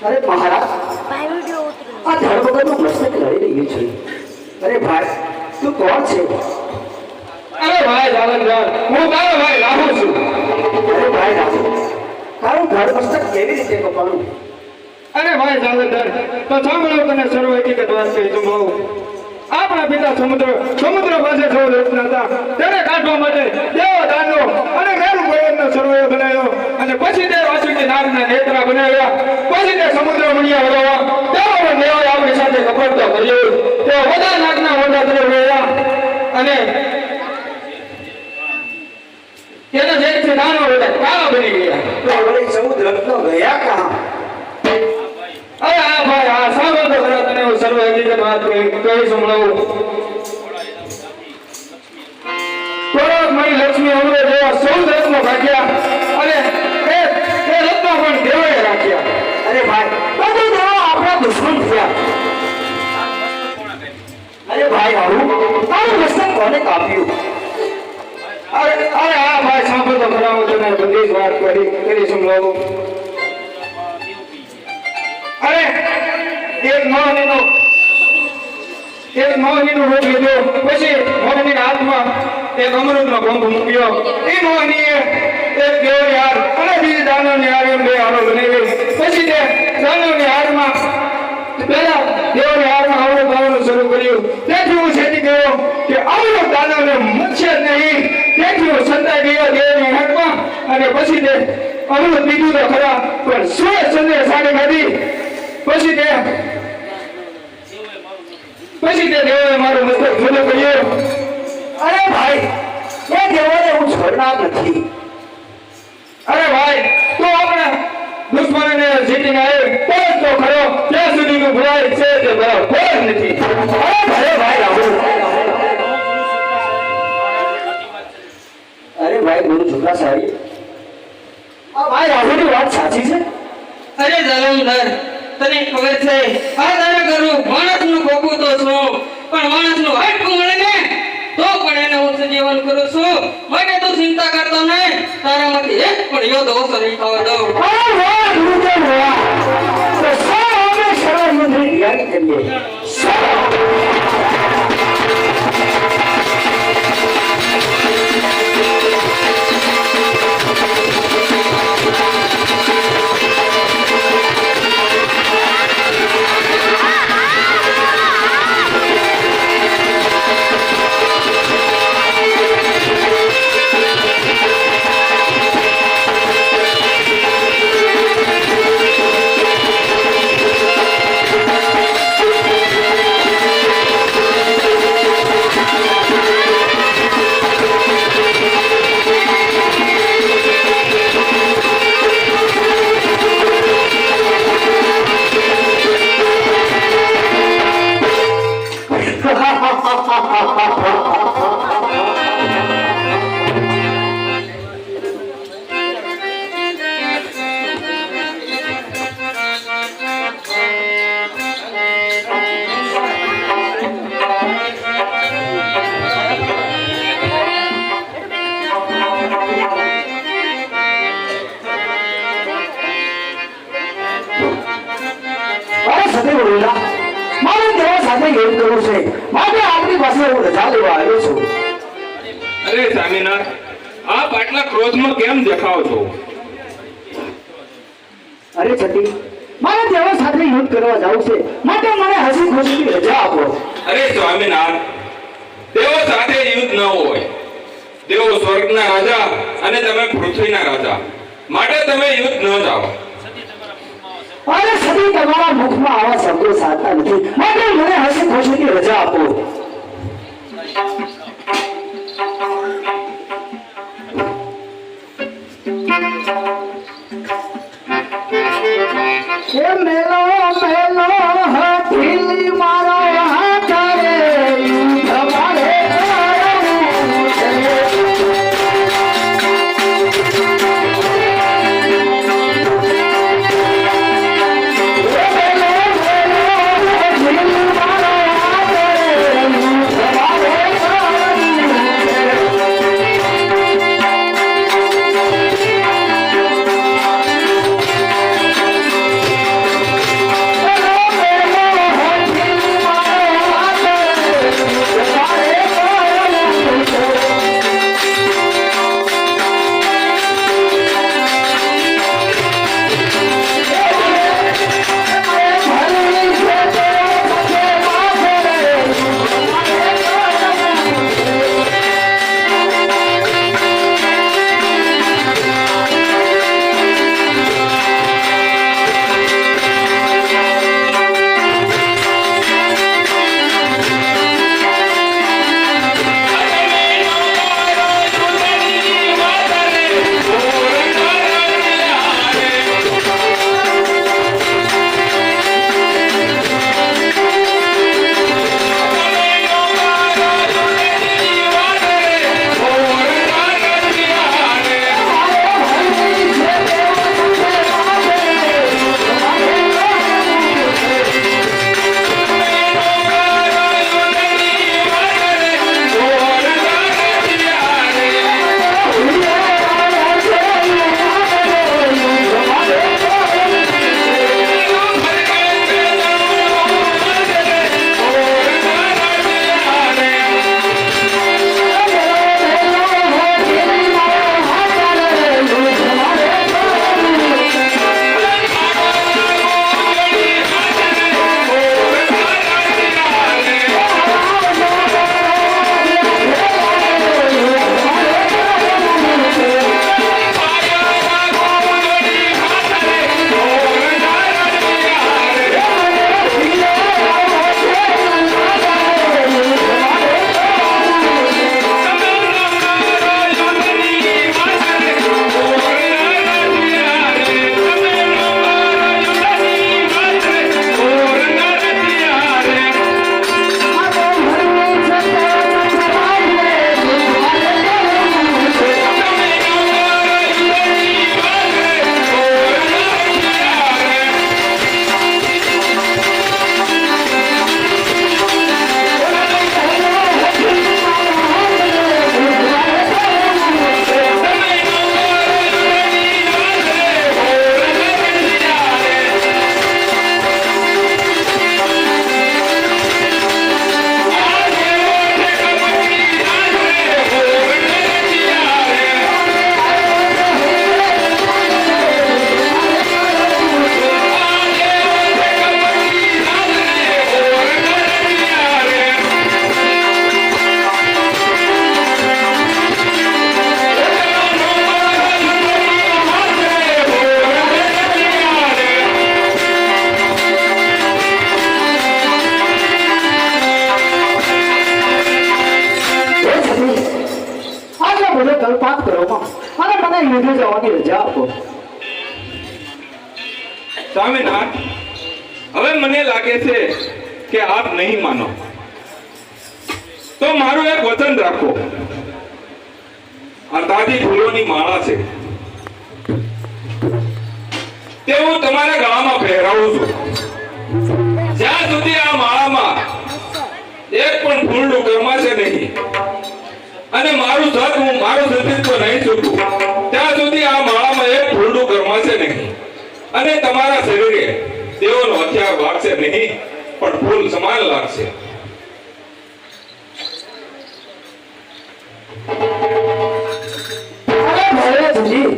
અરે મહારાજ આ ધર્મગરનું મસ્તક લડી રહ્યું છે. અરે ભાઈ તું કોણ છે? અરે ભાઈ જાલંધર, હું તારો ભાઈ રાહુ છું. અરે ભાઈ રાહુ, તારું ધડ મસ્તક કેવી રીતે કપાયું? અરે ભાઈ જાલંધર, તો સાંભળો તને સર્વ હકીકત વાત કહી સંભળાવું. આપણા પિતા સમુદ્ર પાસે સૌ રત્ન હતા. તેને કાઢવા માટે દેવો દાનવ અને મેરુ પર્વતનો સર્વૈયો બનાવ્યો અને પછી તે વાસુકી નાગના નેત્રા બનાવ્યા. પછી તે સમુદ્ર મણિયા વળવા તેઓ દેવો આપણી સાથે કપડતો કર્યો. તેઓ બધા નાગના મોઢા તરફ રહ્યા અને તેના જેથી નાનો બધા કાળા બની ગયા. તો વળી સમુદ્ર રત્નો ગયા કાં? અરે આ ભાઈ આ સાંભળ તો ખરા, તને હું સર્વ હકીકત વાત કહી સંભળાવું. થોડાકમાં લક્ષ્મી અમૃત જેવા 14 રત્નો ભાગ્યા અને એ રત્નો પણ દેવાએ રાખ્યા. અરે ભાઈ બધું દેવો આપણા દુશ્મન થયા. અરે ભાઈ રાહુ, તારું મસ્તક કોને કાપ્યું? અરે આ ભાઈ સાંભળ તો ખરા, હું તને બધી જ વાત કરી સંભળાવું. અરે એક મોહિનીનો રૂપ લીધો. પછી મોહિનીના હાથમાં એક અમૃતનો બંબ મૂક્યો. એ મોહિનીએ એક દેવની હાર અને બીજી દાનવની હાર એમ બે હારો બનાવી. પછી તે દાનવની હારમાં પહેલા દેવની હારમાં અમૃત આવવાનું શરૂ કર્યું. તેથી હું છેટી ગયો કે અમૃત દાનવને મૂકશે જ નહીં. તેથી હું સંતાઈ ગયો દેવની હાથમાં અને પછી તે અમૃત પીધું તો ખરા, પણ સૂરજ ચંદ્ર સામે કાઢી. પછી તે દેવોએ મારું મસ્તક જુદું કર્યું. અરે ભાઈ એ દેવોને હું છોડનાર નથી. અરે ભાઈ તું આપણા દુશ્મનને જીતીને આવ્યો તો ખરો, ત્યાં સુધી તું ભરાય છે તે બરાબર જ નથી. અરે ભલે ભાઈ રાહુ. અરે ભાઈ ગુરુ ઝુકા સારી, આ ભાઈ રાહુની વાત સાચી છે. અરે જાલંધર, તને ખબર છે આ તારે કરું માણસનું ભોગવું તો છું, પણ માણસનું હાડકું મળે ને તો પણ એને હું સજીવન કરું છું. માટે તું ચિંતા કરતો નહીં, તારામાંથી એક પણ યોદ્ધ ઓછો નહીં થવા દઉં. અરે વાહ ગુરુદેવ વાહ. તો સામે સર્વમંત્રી યાદ કરીએ. મારે દેવા સાથે યોગ કરવું છે, માટે આપણી પાસે હું રજા લેવા આવ્યો છું. અરે સ્વામિનાથ, આપ આટલા ક્રોધમાં કેમ દેખાવ છો? અરે છતી, મારે દેવા સાથે યુદ્ધ કરવા જવું છે, માટે મને હસી ખુશીની રજા આપો. અરે સ્વામિનાથ, દેવો સાથે યુદ્ધ ન હોય. દેવો સ્વર્ગના રાજા અને તમે પૃથ્વીના રાજા, માટે તમે યુદ્ધ ન જાઓ. અરે સદી તમારા મુખમાં આવા શબ્દો સાચા નથી, માટે મને હસી ખુશીની રજા આપો. એ મેલો મેલો હઠીલી મારો હાથ રે યુદ્ધ મારે કરવું છે. યુદ્ધ જવાની રજા આપો. સ્વામિનાથ, હવે મને લાગે છે કે આપ નહીં માનો તો મારું એક વચન રાખો. આ તાજી ફૂલોની માળા છે તે હું તમારા ગળામાં પહેરાવું છું. જ્યાં સુધી આ માળામાં એક પણ ફૂલડું કરમાશે નહીં અને મારું સત્યત્વ નહીં ચૂકું ત્યાં સુધી આ માળામાં એક ફૂલડું કરમાશે નહીં અને તમારા શરીરે દેવોનો હથિયાર વાગશે નહીં પણ ફૂલ સમાન લાગશે. અરે મહારાજજી,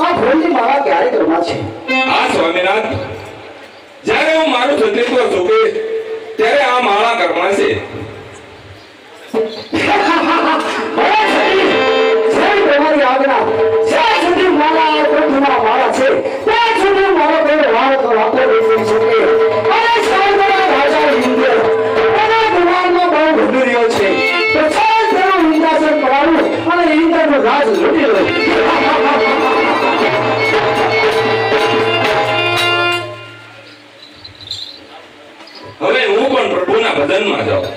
આ ફૂલની માળા ક્યારે કરવા છે? આ સ્વામિનાથ, જ્યારે હું મારું સત્યત્વ ચૂકીશ ત્યારે આ માળા કરમાશે. મહારાજજી, જય તમારી આજ્ઞા. જ્યાં સુધી મારા આ ગ્રંથમાં માળા છે ત્યાં સુધી મારો કોઈ વાળ તો રાખો નહીં શકે. અરે સાંભળો રાજા ઇન્દ્ર, એના દિમાગમાં બહુ ભૂલ્યો છે તો ચાલ તેનું ઇન્દ્રાસન પડાવું અને ઇન્દ્રનો રાજ લૂટી લઉં. હવે હું પણ પ્રભુના ભજનમાં જાઉં.